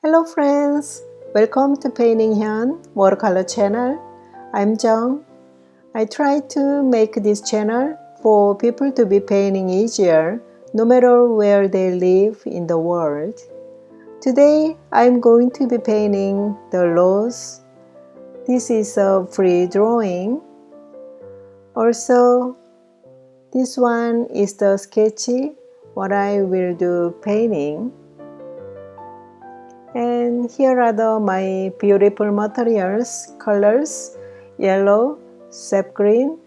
Hello friends, welcome to Painting Hyun Watercolor channel. I'm Jung. I try to make this channel for people to be painting easier no matter where they live in the world. Today I'm going to be painting the rose. This is a free drawing. Also, this one is the sketchy what I will do painting. And here are my beautiful materials, colors, yellow, sap green,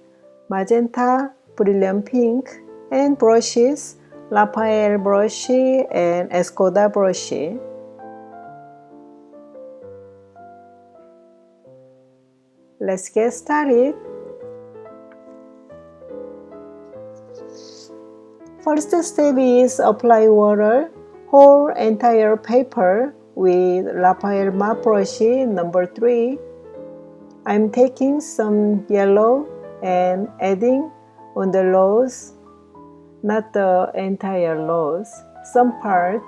magenta, brilliant pink, and brushes, Raphael brush and Escoda brush. Let's get started. First step is apply water, whole entire paper with Raphael matte brush number 3. I'm taking some yellow and adding on the rose, not the entire rose, some part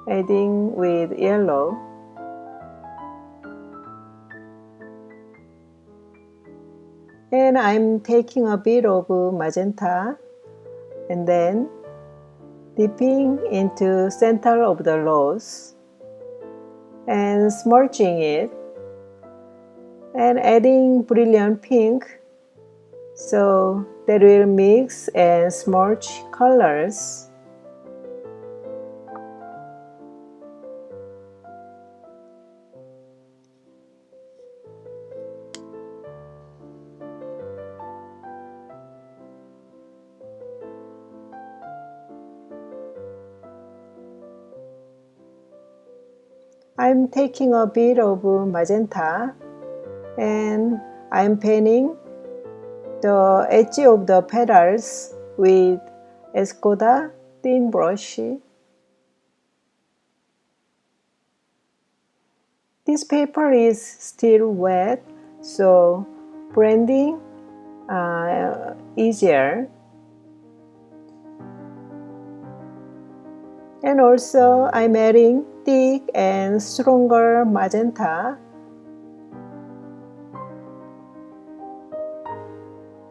adding with yellow. And I'm taking a bit of magenta and then dipping into center of the rose and smudging it and adding brilliant pink so that will mix and smudge colors. I'm taking a bit of magenta and I'm painting the edge of the petals with Escoda thin brush. This paper is still wet, so blending easier. And also I'm adding thick and stronger magenta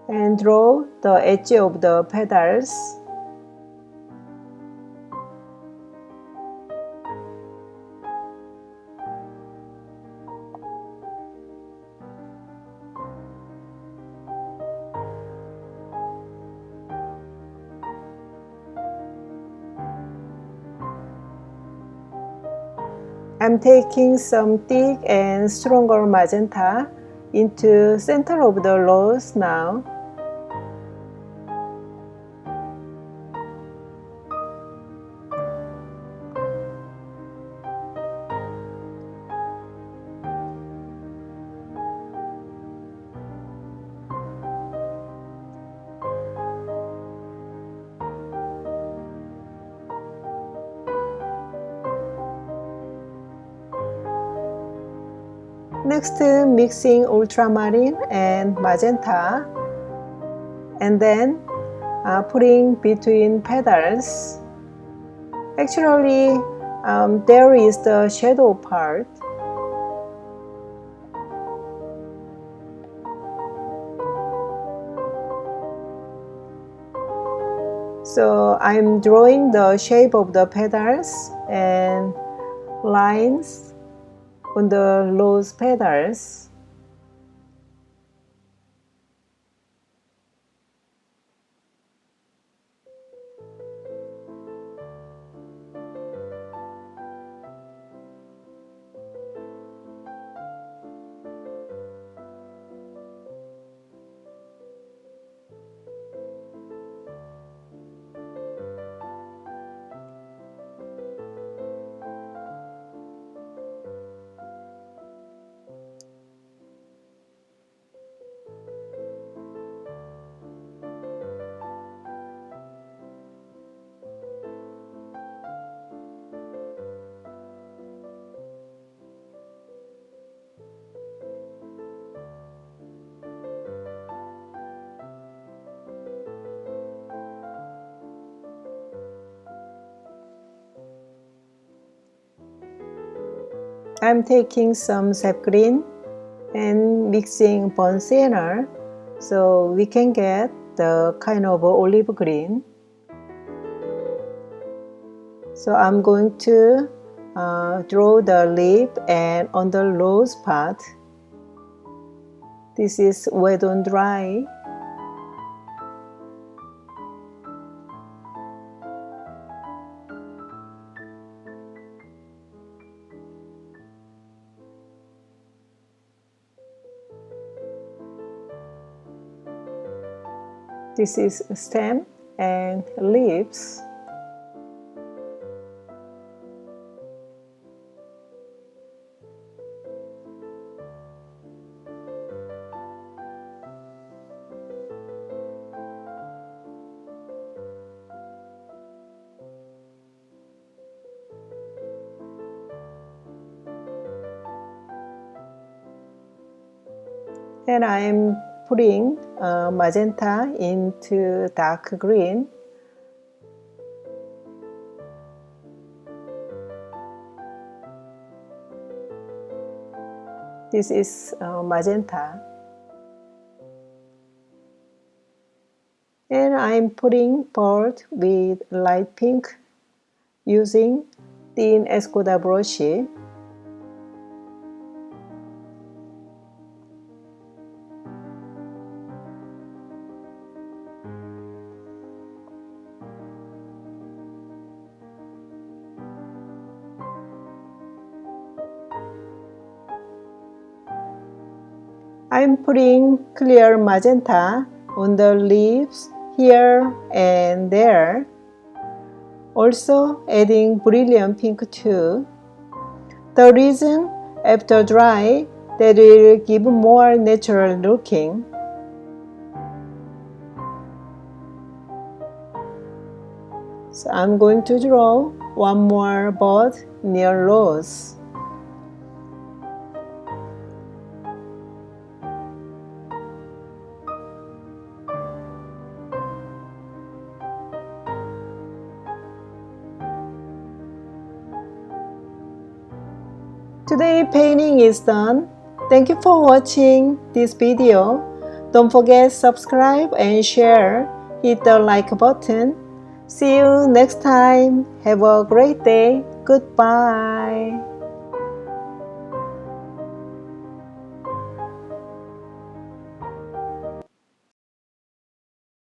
and draw the edge of the petals. I'm taking some thick and stronger magenta into center of the rose now. Next, mixing ultramarine and magenta and then putting between petals. Actually, there is the shadow part. So I'm drawing the shape of the petals and lines on the rose petals. I'm taking some sap green and mixing burnt sienna so we can get the kind of olive green. So I'm going to draw the lip and on the rose part. This is wet on dry. This is stem and leaves. And I'm putting magenta into dark green. This is magenta. And I'm putting bird with light pink using thin Escoda brush. I'm putting clear magenta on the leaves here and there. Also adding brilliant pink too. The reason, after dry, that will give more natural looking. So I'm going to draw one more bird near rose. Today painting is done. Thank you for watching this video. Don't forget subscribe and share. Hit the like button. See you next time. Have a great day. Goodbye.